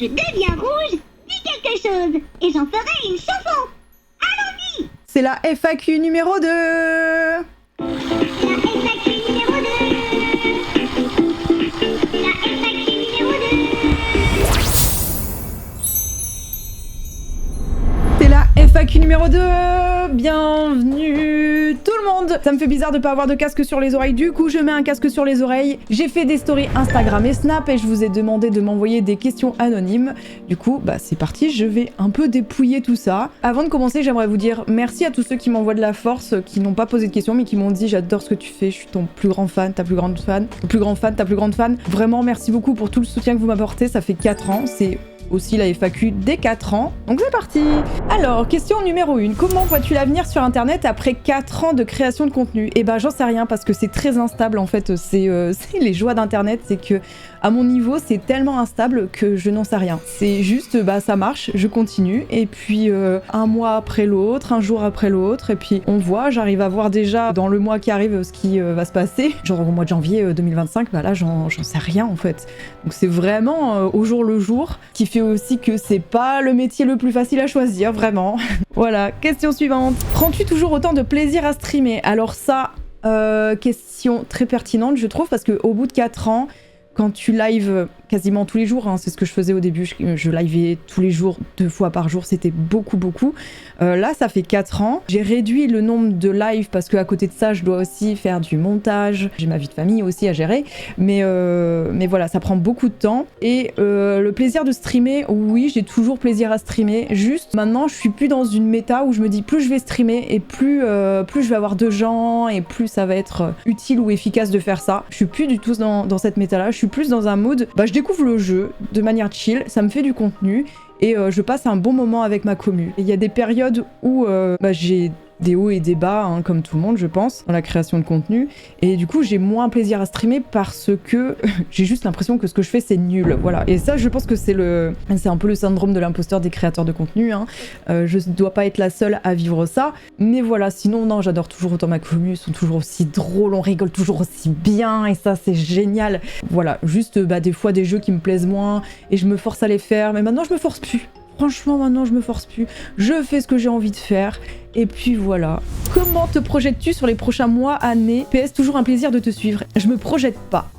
je deviens rouge, dis quelque chose, et j'en ferai une chanson. Allons-y. C'est la FAQ numéro 2. La FAQ numéro 2. La FAQ numéro 2. C'est la FAQ numéro 2. Bienvenue tout le monde. Ça me fait bizarre de pas avoir de casque sur les oreilles, du coup je mets un casque sur les oreilles. J'ai fait des stories Instagram et Snap et je vous ai demandé de m'envoyer des questions anonymes. Du coup bah c'est parti, je vais un peu dépouiller tout ça. Avant de commencer, j'aimerais vous dire merci à tous ceux qui m'envoient de la force, qui n'ont pas posé de questions mais qui m'ont dit j'adore ce que tu fais, je suis ton plus grand fan, ta plus grande fan, ton plus grand fan, ta plus grande fan. Vraiment merci beaucoup pour tout le soutien que vous m'apportez, ça fait 4 ans, c'est aussi la FAQ des 4 ans. Donc c'est parti. Alors, question numéro 1. Comment vois-tu l'avenir sur Internet après 4 ans de création de contenu? Eh ben, j'en sais rien parce que c'est très instable en fait. C'est les joies d'Internet, c'est que à mon niveau, c'est tellement instable que je n'en sais rien. C'est juste, bah ça marche, je continue. Et puis, un mois après l'autre, un jour après l'autre, et puis on voit, j'arrive à voir déjà dans le mois qui arrive ce qui va se passer. Genre au mois de janvier 2025, bah là, j'en sais rien en fait. Donc c'est vraiment au jour le jour, qui fait aussi que c'est pas le métier le plus facile à choisir, vraiment. Voilà, question suivante. Prends-tu toujours autant de plaisir à streamer? Alors ça, question très pertinente, je trouve, parce qu'au bout de 4 ans, quand tu lives quasiment tous les jours, hein, c'est ce que je faisais au début, je livais tous les jours, 2 fois par jour, c'était beaucoup. Là, ça fait 4 ans. J'ai réduit le nombre de lives parce qu'à côté de ça, je dois aussi faire du montage. J'ai ma vie de famille aussi à gérer. Mais voilà, ça prend beaucoup de temps. Et le plaisir de streamer, oui, j'ai toujours plaisir à streamer. Juste, maintenant, je suis plus dans une méta où je me dis plus je vais streamer et plus je vais avoir de gens et plus ça va être utile ou efficace de faire ça. Je suis plus du tout dans cette méta-là. Je suis plus dans un mood, bah, je découvre le jeu de manière chill, ça me fait du contenu et je passe un bon moment avec ma commu. Il y a des périodes où bah, j'ai des hauts et des bas, hein, comme tout le monde, je pense, dans la création de contenu. Et du coup, j'ai moins plaisir à streamer parce que j'ai juste l'impression que ce que je fais, c'est nul. Voilà. Et ça, je pense que c'est un peu le syndrome de l'imposteur des créateurs de contenu. Hein. Je dois pas être la seule à vivre ça. Mais voilà, sinon, non, j'adore toujours autant ma commu. Ils sont toujours aussi drôles, on rigole toujours aussi bien. Et ça, c'est génial. Voilà, juste bah, des fois, des jeux qui me plaisent moins et je me force à les faire. Mais maintenant, je me force plus. Franchement, maintenant, je me force plus. Je fais ce que j'ai envie de faire. Et puis voilà. Comment te projettes-tu sur les prochains mois, années? PS, toujours un plaisir de te suivre. Je me projette pas.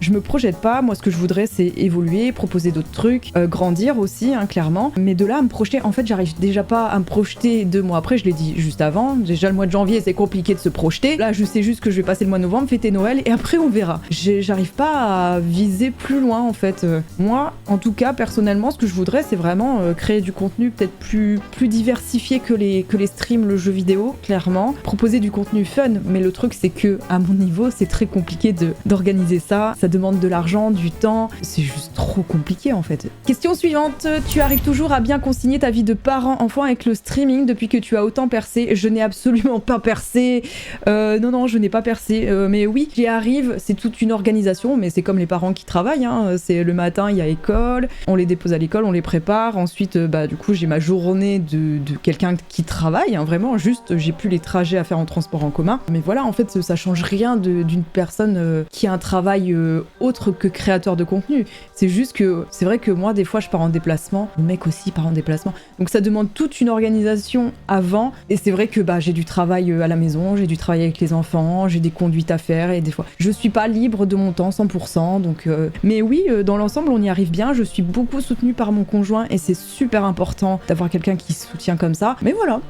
Moi, ce que je voudrais, c'est évoluer, proposer d'autres trucs, grandir aussi, hein, clairement. Mais de là à me projeter, en fait, j'arrive déjà pas à me projeter 2 mois après. Je l'ai dit juste avant. Déjà, le mois de janvier, c'est compliqué de se projeter. Là, je sais juste que je vais passer le mois de novembre, fêter Noël, et après, on verra. J'arrive pas à viser plus loin, en fait. Moi, en tout cas, personnellement, ce que je voudrais, c'est vraiment créer du contenu peut-être plus diversifié que les streams, le jeu vidéo, clairement. Proposer du contenu fun, mais le truc c'est que à mon niveau c'est très compliqué d'organiser ça. Ça demande de l'argent, du temps, c'est juste trop compliqué en fait. Question suivante, tu arrives toujours à bien concilier ta vie de parent-enfant avec le streaming depuis que tu as autant percé? Je n'ai absolument pas percé. Non, je n'ai pas percé. Mais oui, j'y arrive, c'est toute une organisation, mais c'est comme les parents qui travaillent. Hein. C'est le matin, il y a école, on les dépose à l'école, on les prépare. Ensuite, bah du coup, j'ai ma journée de quelqu'un qui travaille, hein, vraiment, juste j'ai plus les trajets à faire en transport en commun. Mais voilà, en fait, ça change rien d'une personne qui a un travail autre que créateur de contenu. C'est juste que, c'est vrai que moi, des fois, je pars en déplacement, mon mec aussi part en déplacement. Donc ça demande toute une organisation avant. Et c'est vrai que bah, j'ai du travail à la maison, j'ai du travail avec les enfants, j'ai des conduites à faire et des fois, je suis pas libre de mon temps 100%. Donc, mais oui, dans l'ensemble, on y arrive bien. Je suis beaucoup soutenue par mon conjoint et c'est super important d'avoir quelqu'un qui soutient comme ça. Mais voilà.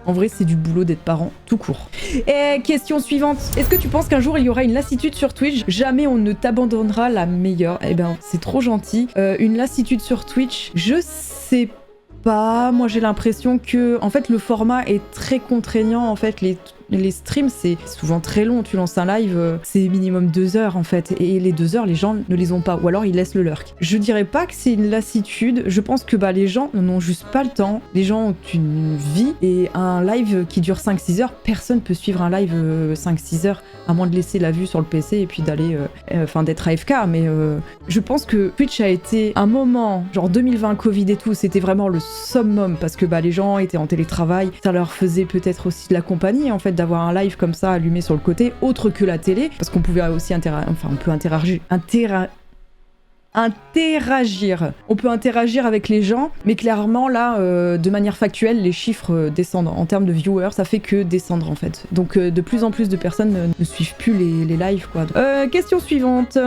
En vrai, c'est du boulot d'être parent, tout court. Et question suivante. Est-ce que tu penses qu'un jour, il y aura une lassitude sur Twitch? Jamais on ne t'abandonnera la meilleure. Eh ben, c'est trop gentil. Une lassitude sur Twitch, je sais pas. Moi, j'ai l'impression que, en fait, le format est très contraignant. En fait, les streams, c'est souvent très long. Tu lances un live, c'est minimum 2 heures en fait. Et les 2 heures, les gens ne les ont pas. Ou alors ils laissent le lurk. Je dirais pas que c'est une lassitude. Je pense que bah, les gens n'ont juste pas le temps. Les gens ont une vie. Et un live qui dure 5-6 heures, personne peut suivre un live 5-6 heures à moins de laisser la vue sur le PC et puis d'aller, d'être AFK. Mais je pense que Twitch a été un moment, genre 2020, Covid et tout, c'était vraiment le summum parce que bah, les gens étaient en télétravail. Ça leur faisait peut-être aussi de la compagnie en fait d'avoir un live comme ça allumé sur le côté, autre que la télé, parce qu'on pouvait aussi on peut interagir. interagir. On peut interagir avec les gens, mais clairement là, de manière factuelle, les chiffres descendent. En termes de viewers, ça fait que descendre en fait. Donc de plus en plus de personnes ne suivent plus les lives quoi. Question suivante.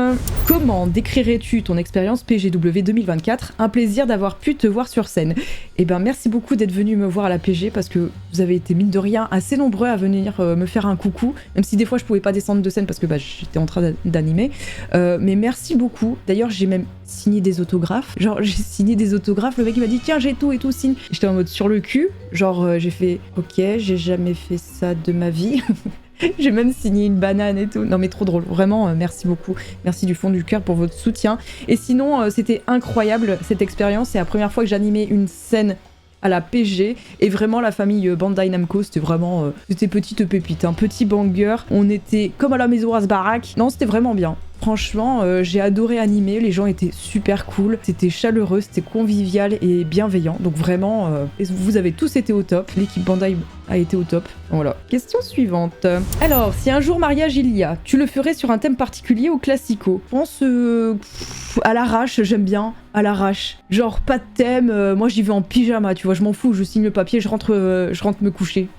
Comment décrirais-tu ton expérience PGW 2024? Un plaisir d'avoir pu te voir sur scène. Eh ben merci beaucoup d'être venu me voir à la PG parce que vous avez été mine de rien assez nombreux à venir me faire un coucou, même si des fois je pouvais pas descendre de scène parce que j'étais en train d'animer. Mais merci beaucoup. D'ailleurs j'ai même signé des autographes. Genre j'ai signé des autographes, le mec il m'a dit tiens j'ai tout et tout signe. J'étais en mode sur le cul, genre j'ai fait ok j'ai jamais fait ça de ma vie. J'ai même signé une banane et tout. Non mais trop drôle, vraiment merci beaucoup. Merci du fond du cœur pour votre soutien. Et sinon c'était incroyable cette expérience, c'est la première fois que j'animais une scène à la PG et vraiment la famille Bandai Namco c'était vraiment c'était petite pépite, un petit banger, on était comme à la maison Asbarak. Non c'était vraiment bien. Franchement, j'ai adoré animer, les gens étaient super cool, c'était chaleureux, c'était convivial et bienveillant. Donc vraiment, vous avez tous été au top, l'équipe Bandai a été au top. Voilà. Question suivante. Alors, si un jour mariage il y a, tu le ferais sur un thème particulier ou classico? Je pense à l'arrache, j'aime bien, à l'arrache. Genre pas de thème, moi j'y vais en pyjama, tu vois, je m'en fous, je signe le papier, je rentre me coucher.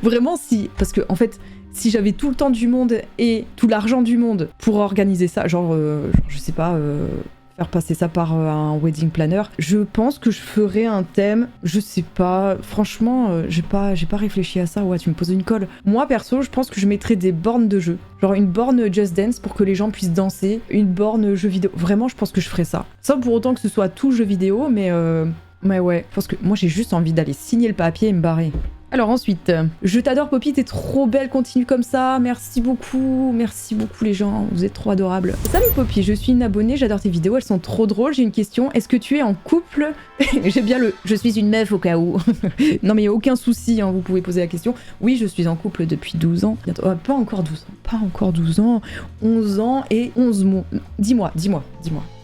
Vraiment si, parce que en fait... Si j'avais tout le temps du monde et tout l'argent du monde pour organiser ça, genre je sais pas, faire passer ça par un wedding planner, je pense que je ferais un thème, je sais pas, franchement, j'ai pas réfléchi à ça, ouais, tu me poses une colle. Moi, perso, je pense que je mettrais des bornes de jeu, genre une borne Just Dance pour que les gens puissent danser, une borne jeu vidéo, vraiment, je pense que je ferais ça. Sans pour autant que ce soit tout jeu vidéo, mais ouais, parce que moi, j'ai juste envie d'aller signer le papier et me barrer. Alors ensuite, je t'adore Poppy, t'es trop belle, continue comme ça, merci beaucoup les gens, vous êtes trop adorables. Salut Poppy, je suis une abonnée, j'adore tes vidéos, elles sont trop drôles, j'ai une question, est-ce que tu es en couple? J'aime bien je suis une meuf au cas où. Non mais y a aucun souci, hein, vous pouvez poser la question. Oui, je suis en couple depuis 12 ans, bientôt, pas encore 12 ans, 11 ans et 11 mois, 10 mois.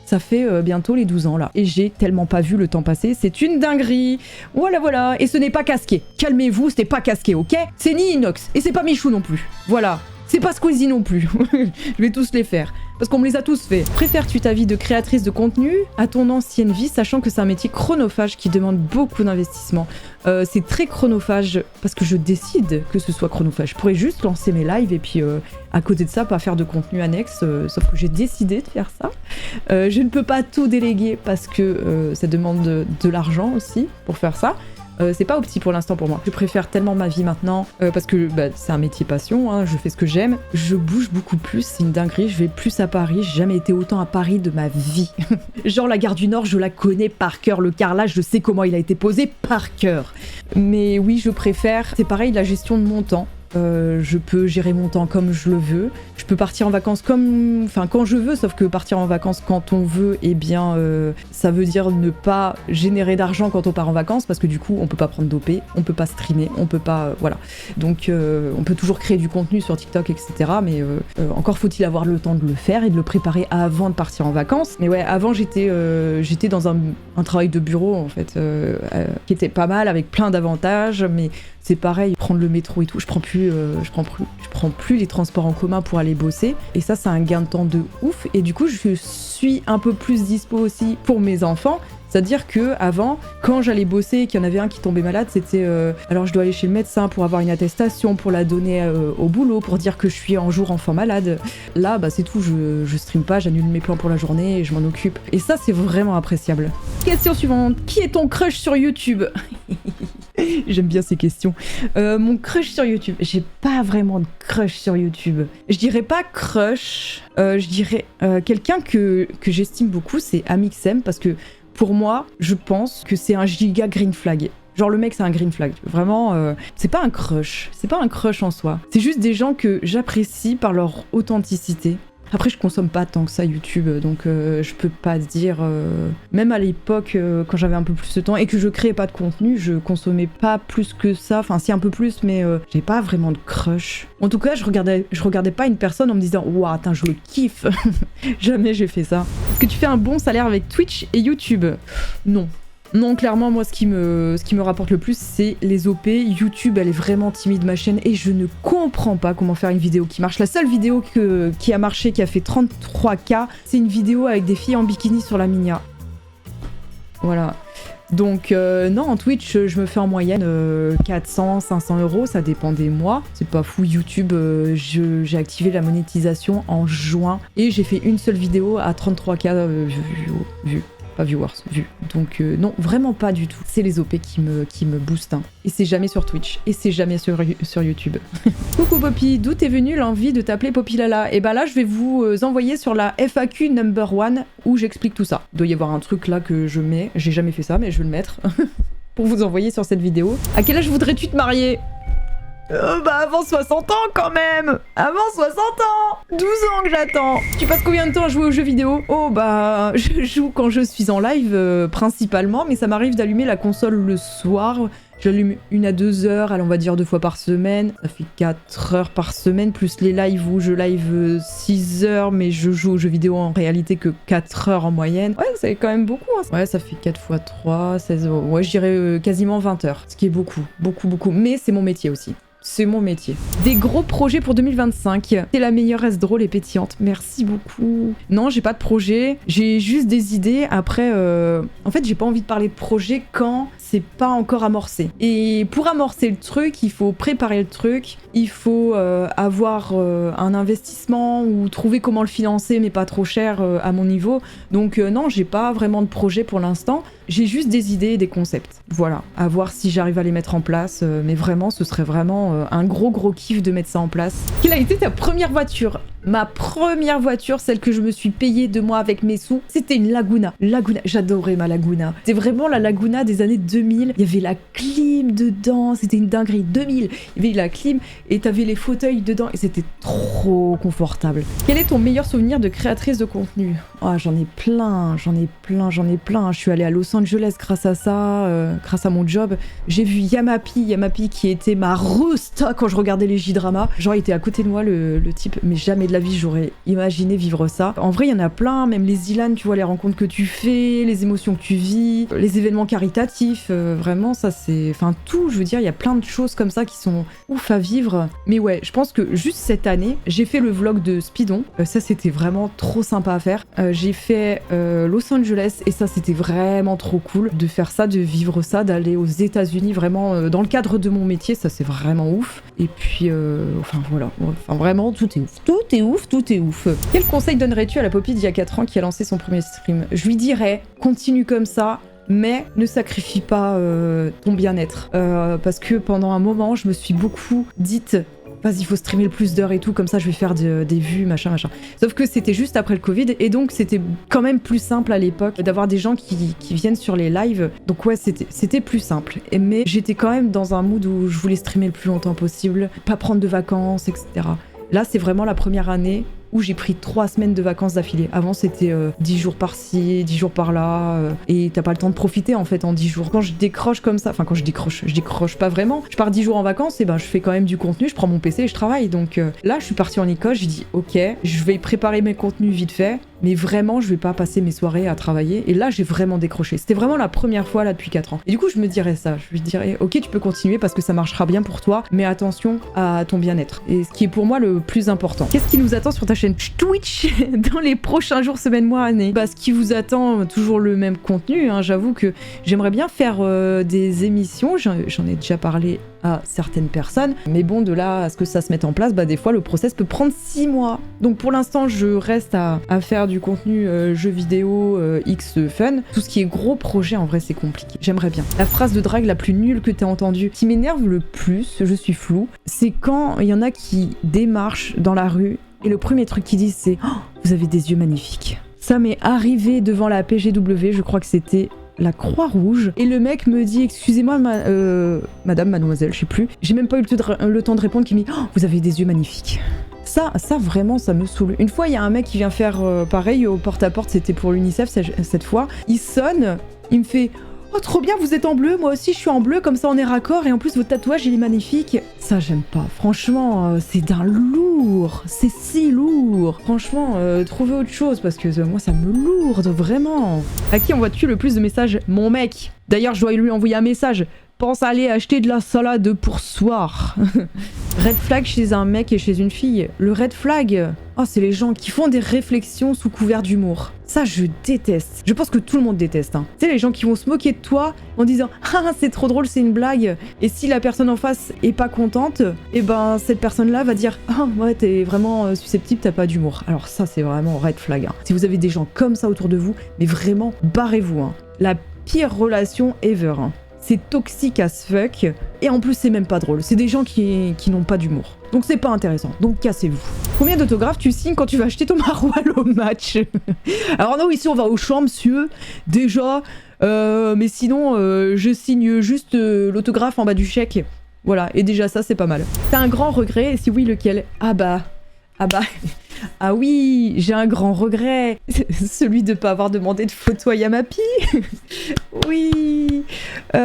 Ça fait bientôt les 12 ans là. Et j'ai tellement pas vu le temps passer, c'est une dinguerie. Voilà. Et ce n'est pas casqué. Calmez-vous, c'était pas casqué, ok? C'est ni inox. Et c'est pas Michou non plus. Voilà. C'est pas Squeezie non plus. Je vais tous les faire. Parce qu'on me les a tous fait. Préfères-tu ta vie de créatrice de contenu à ton ancienne vie, sachant que c'est un métier chronophage qui demande beaucoup d'investissement? C'est très chronophage parce que je décide que ce soit chronophage. Je pourrais juste lancer mes lives et puis à côté de ça, pas faire de contenu annexe, sauf que j'ai décidé de faire ça. Je ne peux pas tout déléguer parce que ça demande de l'argent aussi pour faire ça. C'est pas opti pour l'instant pour moi. Je préfère tellement ma vie maintenant parce que c'est un métier passion, hein, je fais ce que j'aime. Je bouge beaucoup plus, c'est une dinguerie. Je vais plus à Paris, j'ai jamais été autant à Paris de ma vie. Genre la gare du Nord, je la connais par cœur. Le carrelage, je sais comment il a été posé par cœur. Mais oui, je préfère. C'est pareil, la gestion de mon temps. Je peux gérer mon temps comme je le veux. Je peux partir en vacances quand je veux, sauf que partir en vacances quand on veut, eh bien, ça veut dire ne pas générer d'argent quand on part en vacances, parce que du coup, on peut pas prendre d'OP, on peut pas streamer, on peut pas, voilà. Donc, on peut toujours créer du contenu sur TikTok, etc. Mais encore faut-il avoir le temps de le faire et de le préparer avant de partir en vacances. Mais ouais, avant j'étais dans un travail de bureau en fait, qui était pas mal avec plein d'avantages, mais c'est pareil, prendre le métro et tout, je prends plus les transports en commun pour aller bosser, et ça c'est un gain de temps de ouf, et du coup je suis un peu plus dispo aussi pour mes enfants. C'est-à-dire que avant, quand j'allais bosser et qu'il y en avait un qui tombait malade, c'était alors je dois aller chez le médecin pour avoir une attestation, pour la donner au boulot, pour dire que je suis en jour enfant malade. Là, c'est tout, je stream pas, j'annule mes plans pour la journée et je m'en occupe. Et ça, c'est vraiment appréciable. Question suivante. Qui est ton crush sur YouTube? J'aime bien ces questions. Mon crush sur YouTube. J'ai pas vraiment de crush sur YouTube. Je dirais pas crush. Je dirais quelqu'un que j'estime beaucoup, c'est Amixem, parce que pour moi, je pense que c'est un giga green flag. Genre le mec c'est un green flag. Vraiment, c'est pas un crush. C'est pas un crush en soi. C'est juste des gens que j'apprécie par leur authenticité. Après, je consomme pas tant que ça YouTube, donc je peux pas dire... Même à l'époque, quand j'avais un peu plus de temps et que je créais pas de contenu, je consommais pas plus que ça. Enfin, si un peu plus, mais j'ai pas vraiment de crush. En tout cas, je regardais pas une personne en me disant « Waouh, attends, je le kiffe !» Jamais j'ai fait ça. Est-ce que tu fais un bon salaire avec Twitch et YouTube? Non. Non, clairement, moi, ce qui me rapporte le plus, c'est les OP. YouTube, elle est vraiment timide, ma chaîne, et je ne comprends pas comment faire une vidéo qui marche. La seule vidéo qui a marché, qui a fait 33K, c'est une vidéo avec des filles en bikini sur la Minia. Voilà. Donc non, en Twitch, je me fais en moyenne 400, 500 €, ça dépend des mois. C'est pas fou, YouTube, j'ai activé la monétisation en juin et j'ai fait une seule vidéo à 33K vues. Pas viewers, vues. Donc non, vraiment pas du tout. C'est les OP qui me boostent. Hein. Et c'est jamais sur Twitch. Et c'est jamais sur YouTube. Coucou Poppy, d'où t'es venue l'envie de t'appeler Poppy Lala? Et bah là, je vais vous envoyer sur la FAQ number 1 où j'explique tout ça. Il doit y avoir un truc là que je mets. J'ai jamais fait ça, mais je vais le mettre. Pour vous envoyer sur cette vidéo. À quel âge voudrais-tu te marier? Bah avant 60 ans quand même. Avant 60 ans. 12 ans que j'attends. Tu passes combien de temps à jouer aux jeux vidéo? Oh bah je joue quand je suis en live principalement, mais ça m'arrive d'allumer la console le soir. J'allume 1 à 2 heures, allez, on va dire 2 fois par semaine. Ça fait 4 heures par semaine, plus les lives où je live 6 heures, mais je joue aux jeux vidéo en réalité que 4 heures en moyenne. Ouais, c'est quand même beaucoup. Hein. Ouais, ça fait 4 fois 3, 16 euros. Ouais, je dirais quasiment 20 heures. Ce qui est beaucoup, beaucoup, beaucoup. Mais c'est mon métier aussi. C'est mon métier. Des gros projets pour 2025. C'est la meilleure, reste drôle et pétillante. Merci beaucoup. Non, j'ai pas de projet. J'ai juste des idées. Après, en fait, j'ai pas envie de parler de projet quand c'est pas encore amorcé. Et pour amorcer le truc, il faut préparer le truc. Il faut avoir un investissement ou trouver comment le financer, mais pas trop cher à mon niveau. Donc non, j'ai pas vraiment de projet pour l'instant. J'ai juste des idées et des concepts. Voilà, à voir si j'arrive à les mettre en place. Mais vraiment, ce serait vraiment un gros kiff de mettre ça en place. Quelle a été ta première voiture? Ma première voiture, celle que je me suis payée 2 mois avec mes sous, c'était une Laguna. Laguna, j'adorais ma Laguna. C'était vraiment la Laguna des années 2000. Il y avait la clim dedans, c'était une dinguerie. 2000, il y avait la clim et t'avais les fauteuils dedans et c'était trop confortable. Quel est ton meilleur souvenir de créatrice de contenu? Oh, j'en ai plein. Je suis allée à Los Angeles grâce à ça, grâce à mon job. J'ai vu Yamapi qui était ma resta quand je regardais les J-dramas. Genre, il était à côté de moi, le type, mais jamais de la vie j'aurais imaginé vivre ça. En vrai, il y en a plein, même les Ilan, tu vois, les rencontres que tu fais, les émotions que tu vis, les événements caritatifs, vraiment, ça c'est... Enfin, tout, je veux dire, il y a plein de choses comme ça qui sont ouf à vivre. Mais ouais, je pense que juste cette année, j'ai fait le vlog de Speedon. Ça, c'était vraiment trop sympa à faire. J'ai fait Los Angeles, et ça, c'était vraiment trop cool de faire ça, de vivre ça, d'aller aux États-Unis, vraiment, dans le cadre de mon métier, ça c'est vraiment ouf. Et puis, enfin voilà, enfin vraiment, tout est ouf. Tout est ouf. Quel conseil donnerais-tu à la Poppy d'il y a 4 ans qui a lancé son premier stream? Je lui dirais, continue comme ça, mais ne sacrifie pas ton bien-être. Parce que pendant un moment, je me suis beaucoup dite... Vas-y, il faut streamer le plus d'heures et tout, comme ça je vais faire des vues, machin. Sauf que c'était juste après le Covid, et donc c'était quand même plus simple à l'époque d'avoir des gens qui viennent sur les lives. Donc ouais, c'était plus simple. Mais j'étais quand même dans un mood où je voulais streamer le plus longtemps possible, pas prendre de vacances, etc. Là, c'est vraiment la première année où j'ai pris 3 semaines de vacances d'affilée. Avant, c'était 10 jours par-ci, 10 jours par-là, et t'as pas le temps de profiter en fait en 10 jours. Quand je décroche comme ça, enfin quand je décroche pas vraiment, je pars 10 jours en vacances, et ben je fais quand même du contenu, je prends mon PC et je travaille. Donc là, je suis partie en Écosse, j'ai dit ok, je vais préparer mes contenus vite fait, mais vraiment, je vais pas passer mes soirées à travailler. Et là, j'ai vraiment décroché. C'était vraiment la première fois là depuis 4 ans. Et du coup, je me dirais ça, je lui dirais ok, tu peux continuer parce que ça marchera bien pour toi, mais attention à ton bien-être. Et ce qui est pour moi le plus important. Qu'est-ce qui nous attend sur ta chaîne Twitch dans les prochains jours, semaines, mois, années? Bah, ce qui vous attend, toujours le même contenu, hein. J'avoue que j'aimerais bien faire des émissions, j'en ai déjà parlé à certaines personnes, mais bon, de là à ce que ça se mette en place, bah des fois le process peut prendre 6 mois. Donc pour l'instant, je reste à faire du contenu jeux vidéo, X fun. Tout ce qui est gros projet, en vrai, c'est compliqué. J'aimerais bien. La phrase de drague la plus nulle que t'aies entendue, qui m'énerve le plus, je suis floue, c'est quand il y en a qui démarchent dans la rue et le premier truc qu'ils disent c'est « Oh, vous avez des yeux magnifiques ». Ça m'est arrivé devant la PGW, je crois que c'était la Croix-Rouge, et le mec me dit « Excusez-moi, madame, mademoiselle, je sais plus ». J'ai même pas eu le temps de répondre, qui me dit « Oh, vous avez des yeux magnifiques ». Ça vraiment, ça me saoule. Une fois, il y a un mec qui vient faire pareil au porte-à-porte, c'était pour l'UNICEF cette fois. Il sonne, il me fait Oh trop bien, vous êtes en bleu, moi aussi je suis en bleu, comme ça on est raccord et en plus votre tatouage il est magnifique. Ça j'aime pas, franchement c'est d'un lourd, c'est si lourd. Franchement trouvez autre chose parce que moi ça me lourde vraiment. À qui envoies-tu le plus de messages? Mon mec. D'ailleurs je dois lui envoyer un message. Pense à aller acheter de la salade pour soir. Red flag chez un mec et chez une fille. Le red flag, oh, c'est les gens qui font des réflexions sous couvert d'humour. Ça, je déteste. Je pense que tout le monde déteste. Hein. Tu sais, les gens qui vont se moquer de toi en disant « Ah, c'est trop drôle, c'est une blague ». Et si la personne en face est pas contente, et ben cette personne-là va dire « Ah, ouais, t'es vraiment susceptible, t'as pas d'humour ». Alors ça, c'est vraiment red flag. Hein. Si vous avez des gens comme ça autour de vous, mais vraiment, barrez-vous. Hein. La pire relation ever. Hein. C'est toxique as fuck, et en plus c'est même pas drôle, c'est des gens qui n'ont pas d'humour. Donc c'est pas intéressant, donc cassez-vous. Combien d'autographes tu signes quand tu vas acheter ton maroilles au match? Alors non, ici on va au champ, monsieur, déjà, mais sinon je signe juste l'autographe en bas du chèque. Voilà, et déjà ça c'est pas mal. T'as un grand regret, et si oui, lequel? Ah bah... Ah oui, j'ai un grand regret, celui de pas avoir demandé de photo à Yamapi. Oui,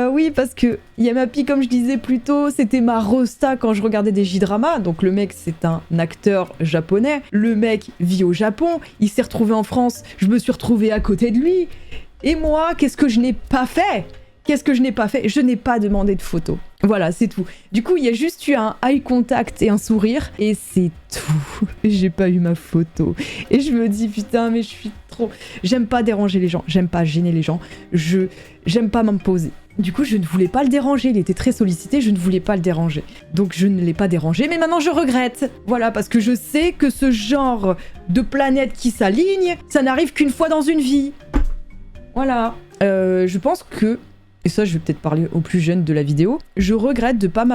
oui, parce que Yamapi, comme je disais plus tôt, c'était ma rosta quand je regardais des J-dramas. Donc le mec, c'est un acteur japonais. Le mec vit au Japon, il s'est retrouvé en France, je me suis retrouvée à côté de lui. Et moi, qu'est-ce que je n'ai pas fait? Qu'est-ce que je n'ai pas fait? Je n'ai pas demandé de photo. Voilà, c'est tout. Du coup, il y a juste eu un eye contact et un sourire, et c'est tout. J'ai pas eu ma photo. Et je me dis, putain, mais je suis trop... J'aime pas déranger les gens, j'aime pas gêner les gens, j'aime pas m'imposer. Du coup, je ne voulais pas le déranger, il était très sollicité, je ne voulais pas le déranger. Donc je ne l'ai pas dérangé, mais maintenant je regrette. Voilà, parce que je sais que ce genre de planète qui s'aligne, ça n'arrive qu'une fois dans une vie. Voilà. Je pense que... Et ça, je vais peut-être parler aux plus jeunes de la vidéo. Je regrette de pas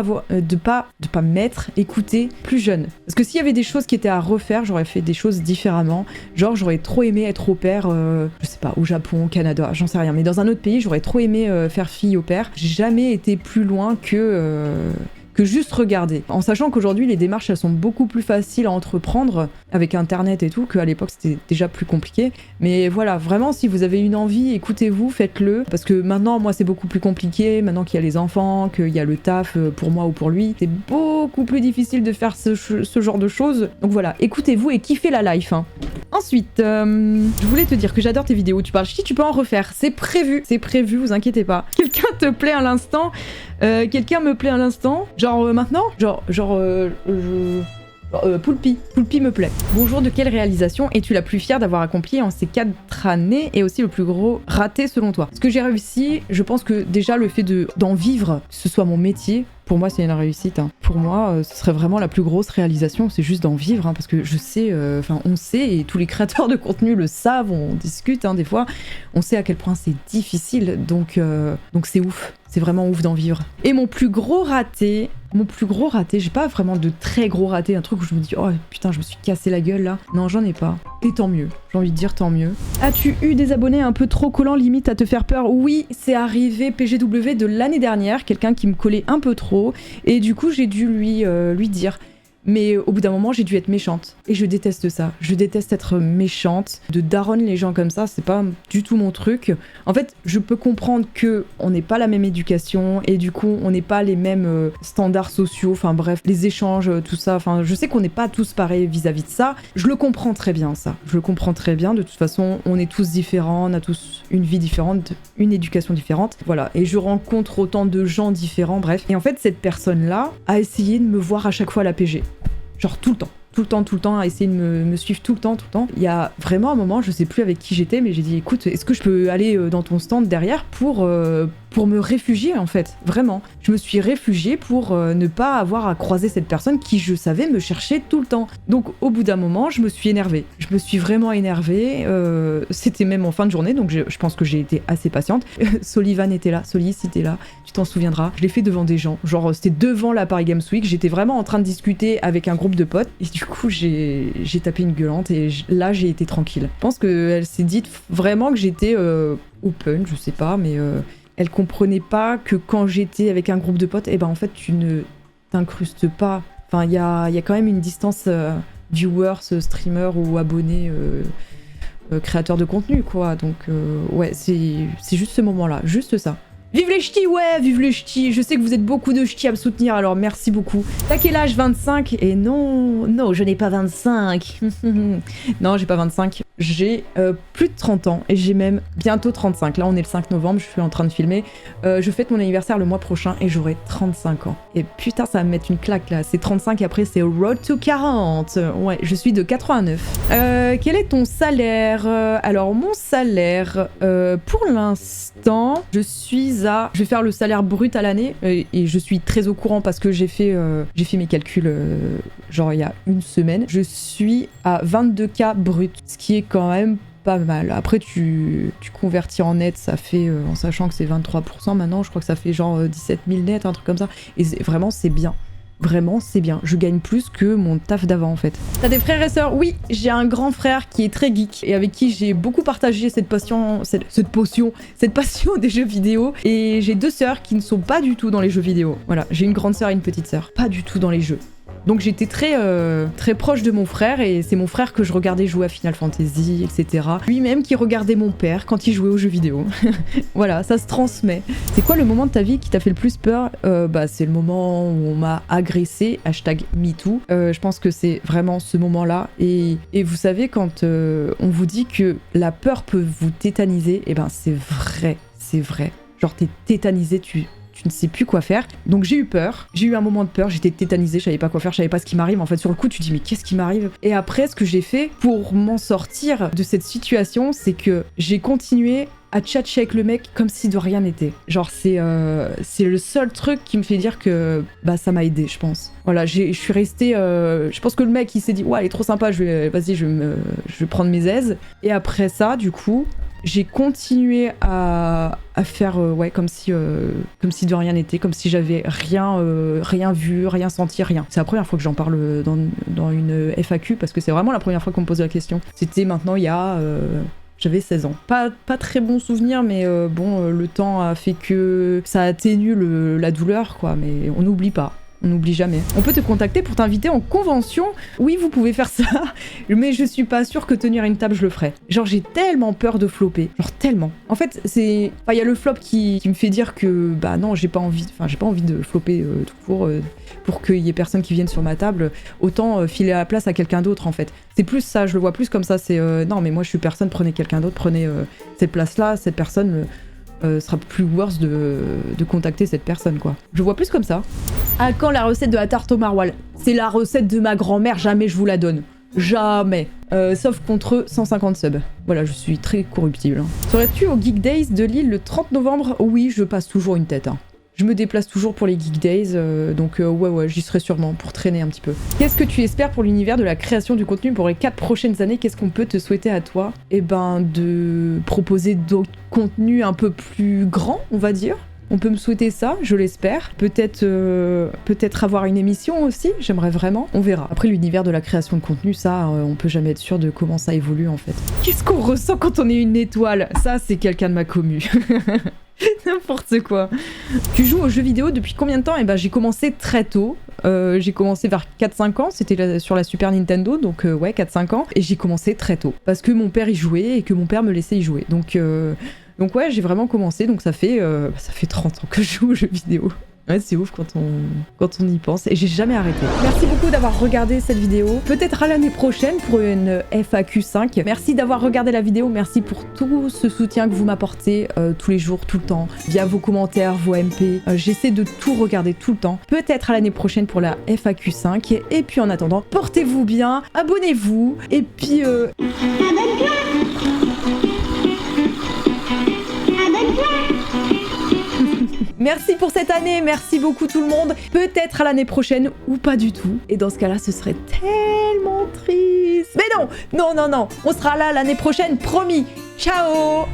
m'être écouté plus jeune. Parce que s'il y avait des choses qui étaient à refaire, j'aurais fait des choses différemment. Genre, j'aurais trop aimé être au pair, je sais pas, au Japon, au Canada, j'en sais rien. Mais dans un autre pays, j'aurais trop aimé faire fille au pair. J'ai jamais été plus loin que juste regarder. En sachant qu'aujourd'hui, les démarches, elles sont beaucoup plus faciles à entreprendre avec Internet et tout, qu'à l'époque, c'était déjà plus compliqué. Mais voilà, vraiment, si vous avez une envie, écoutez-vous, faites-le. Parce que maintenant, moi, c'est beaucoup plus compliqué. Maintenant qu'il y a les enfants, qu'il y a le taf pour moi ou pour lui, c'est beaucoup plus difficile de faire ce genre de choses. Donc voilà, écoutez-vous et kiffez la life. Hein. Ensuite, je voulais te dire que j'adore tes vidéos. Tu parles ch'ti, tu peux en refaire. C'est prévu, vous inquiétez pas. Quelqu'un te plaît à l'instant? Quelqu'un me plaît à l'instant? Genre maintenant? Poulpi. Poulpi me plaît. Bonjour, de quelle réalisation es-tu la plus fière d'avoir accompli en ces 4 années et aussi le plus gros raté selon toi? Ce que j'ai réussi, je pense que déjà le fait d'en vivre, que ce soit mon métier, pour moi c'est une réussite. Hein. Pour moi, ce serait vraiment la plus grosse réalisation, c'est juste d'en vivre, hein, parce que je sais, on sait, et tous les créateurs de contenu le savent, on discute des fois, on sait à quel point c'est difficile, donc c'est ouf. C'est vraiment ouf d'en vivre. Et mon plus gros raté, j'ai pas vraiment de très gros raté, un truc où je me dis oh putain je me suis cassé la gueule là. Non, j'en ai pas. Et tant mieux, j'ai envie de dire tant mieux. As-tu eu des abonnés un peu trop collants, limite à te faire peur? Oui, c'est arrivé PGW de l'année dernière, quelqu'un qui me collait un peu trop, et du coup j'ai dû lui dire. Mais au bout d'un moment, j'ai dû être méchante. Et je déteste ça. Je déteste être méchante. De daronne les gens comme ça, c'est pas du tout mon truc. En fait, je peux comprendre que on n'est pas la même éducation et du coup, on n'est pas les mêmes standards sociaux. Enfin bref, les échanges, tout ça. Enfin, je sais qu'on n'est pas tous pareils vis-à-vis de ça. Je le comprends très bien, ça. Je le comprends très bien. De toute façon, on est tous différents. On a tous une vie différente, une éducation différente. Voilà. Et je rencontre autant de gens différents, bref. Et en fait, cette personne-là a essayé de me voir à chaque fois à la PG. Genre tout le temps, à essayer de me suivre tout le temps. Il y a vraiment un moment, je sais plus avec qui j'étais, mais j'ai dit écoute, est-ce que je peux aller dans ton stand derrière pour me réfugier en fait, vraiment. Je me suis réfugiée pour ne pas avoir à croiser cette personne qui, je savais, me cherchait tout le temps. Donc au bout d'un moment, je me suis énervée. Je me suis vraiment énervée. C'était même en fin de journée, donc je pense que j'ai été assez patiente. Solivan était là, Solis était là, tu t'en souviendras. Je l'ai fait devant des gens, genre c'était devant la Paris Games Week, j'étais vraiment en train de discuter avec un groupe de potes, et du coup j'ai tapé une gueulante, et là j'ai été tranquille. Je pense qu'elle s'est dit vraiment que j'étais open, je sais pas, mais... Elle comprenait pas que quand j'étais avec un groupe de potes, en fait, tu ne t'incrustes pas. Enfin, il y a quand même une distance viewers, streamers ou abonnés créateur de contenu, quoi. Donc, ouais, c'est juste ce moment-là, juste ça. Vive les ch'tis, ouais, vive les ch'tis. Je sais que vous êtes beaucoup de ch'tis à me soutenir, alors merci beaucoup. T'as quel âge? 25? Et non, je n'ai pas 25. Non, j'ai pas 25. J'ai plus de 30 ans et j'ai même bientôt 35. Là, on est le 5 novembre, je suis en train de filmer. Je fête mon anniversaire le mois prochain et j'aurai 35 ans. Et putain, ça va me mettre une claque là. C'est 35 et après, c'est Road to 40. Ouais, je suis de 89. Quel est ton salaire? Alors, mon salaire, pour l'instant, je vais faire le salaire brut à l'année et je suis très au courant parce que j'ai fait mes calculs genre il y a une semaine. Je suis à 22K brut, ce qui est quand même pas mal. Après, tu convertis en net, ça fait, en sachant que c'est 23% maintenant, je crois que ça fait genre 17 000 net, un truc comme ça. Et vraiment, c'est bien. Vraiment, c'est bien. Je gagne plus que mon taf d'avant, en fait. T'as des frères et sœurs? Oui, j'ai un grand frère qui est très geek et avec qui j'ai beaucoup partagé cette passion des jeux vidéo. Et j'ai 2 sœurs qui ne sont pas du tout dans les jeux vidéo. Voilà, j'ai une grande sœur et une petite sœur. Pas du tout dans les jeux. Donc j'étais très proche de mon frère et c'est mon frère que je regardais jouer à Final Fantasy, etc. Lui-même qui regardait mon père quand il jouait aux jeux vidéo. Voilà, ça se transmet. C'est quoi le moment de ta vie qui t'a fait le plus peur? C'est le moment où on m'a agressé, #MeToo. Je pense que c'est vraiment ce moment-là. Et vous savez, quand on vous dit que la peur peut vous tétaniser, et ben c'est vrai. Genre t'es tétanisé, tu ne sais plus quoi faire. Donc j'ai eu peur, j'ai eu un moment de peur, j'étais tétanisée, je savais pas quoi faire, je savais pas ce qui m'arrive. En fait, sur le coup, tu te dis mais qu'est-ce qui m'arrive? Et après, ce que j'ai fait pour m'en sortir de cette situation, c'est que j'ai continué à tchatcher avec le mec comme si de rien n'était. Genre c'est le seul truc qui me fait dire que ça m'a aidé, je pense. Voilà, je suis restée... je pense que le mec il s'est dit ouais elle est trop sympa, vas-y je vais prendre mes aises. Et après ça, du coup, j'ai continué à faire comme si de rien n'était, comme si j'avais rien vu, rien senti, rien. C'est la première fois que j'en parle dans une FAQ parce que c'est vraiment la première fois qu'on me pose la question. C'était maintenant il y a... J'avais 16 ans. Pas très bon souvenir, mais le temps a fait que ça atténue la douleur, quoi. Mais on n'oublie pas. On n'oublie jamais. On peut te contacter pour t'inviter en convention. Oui, vous pouvez faire ça, mais je suis pas sûre que tenir une table, je le ferais. Genre, j'ai tellement peur de flopper. Genre, tellement. En fait, c'est... Enfin, il y a le flop qui me fait dire que, non, j'ai pas envie de flopper tout court pour qu'il y ait personne qui vienne sur ma table. Autant filer la place à quelqu'un d'autre, en fait. C'est plus ça, je le vois plus comme ça. C'est, non, mais moi, je suis personne, prenez quelqu'un d'autre, prenez cette place-là, cette personne... sera plus worse de contacter cette personne, quoi. Je vois plus comme ça. À quand la recette de la tarte au maroilles? C'est la recette de ma grand-mère, jamais je vous la donne. Jamais. Sauf contre 150 subs. Voilà, je suis très corruptible. Serais-tu au Geek Days de Lille le 30 novembre? Oui, je passe toujours une tête. Je me déplace toujours pour les Geek Days, donc ouais, j'y serai sûrement pour traîner un petit peu. Qu'est-ce que tu espères pour l'univers de la création du contenu pour les 4 prochaines années? Qu'est-ce qu'on peut te souhaiter à toi? Eh ben, de proposer d'autres contenus un peu plus grands, on va dire. On peut me souhaiter ça, je l'espère. Peut-être avoir une émission aussi, j'aimerais vraiment. On verra. Après, l'univers de la création de contenu, ça, on peut jamais être sûr de comment ça évolue, en fait. Qu'est-ce qu'on ressent quand on est une étoile? Ça, c'est quelqu'un de ma commu. N'importe quoi. Tu joues aux jeux vidéo depuis combien de temps? Eh ben, j'ai commencé très tôt. J'ai commencé vers 4-5 ans, c'était sur la Super Nintendo, donc ouais, 4-5 ans. Et j'ai commencé très tôt. Parce que mon père y jouait et que mon père me laissait y jouer. Donc ouais, j'ai vraiment commencé, donc ça fait 30 ans que je joue aux jeux vidéo. Ouais, c'est ouf quand on y pense, et j'ai jamais arrêté. Merci beaucoup d'avoir regardé cette vidéo. Peut-être à l'année prochaine pour une FAQ 5. Merci d'avoir regardé la vidéo, merci pour tout ce soutien que vous m'apportez tous les jours, tout le temps, via vos commentaires, vos MP. J'essaie de tout regarder tout le temps. Peut-être à l'année prochaine pour la FAQ 5. Et puis en attendant, portez-vous bien, abonnez-vous, et puis... Merci pour cette année, merci beaucoup tout le monde. Peut-être à l'année prochaine ou pas du tout. Et dans ce cas-là, ce serait tellement triste. Mais non, on sera là l'année prochaine, promis. Ciao.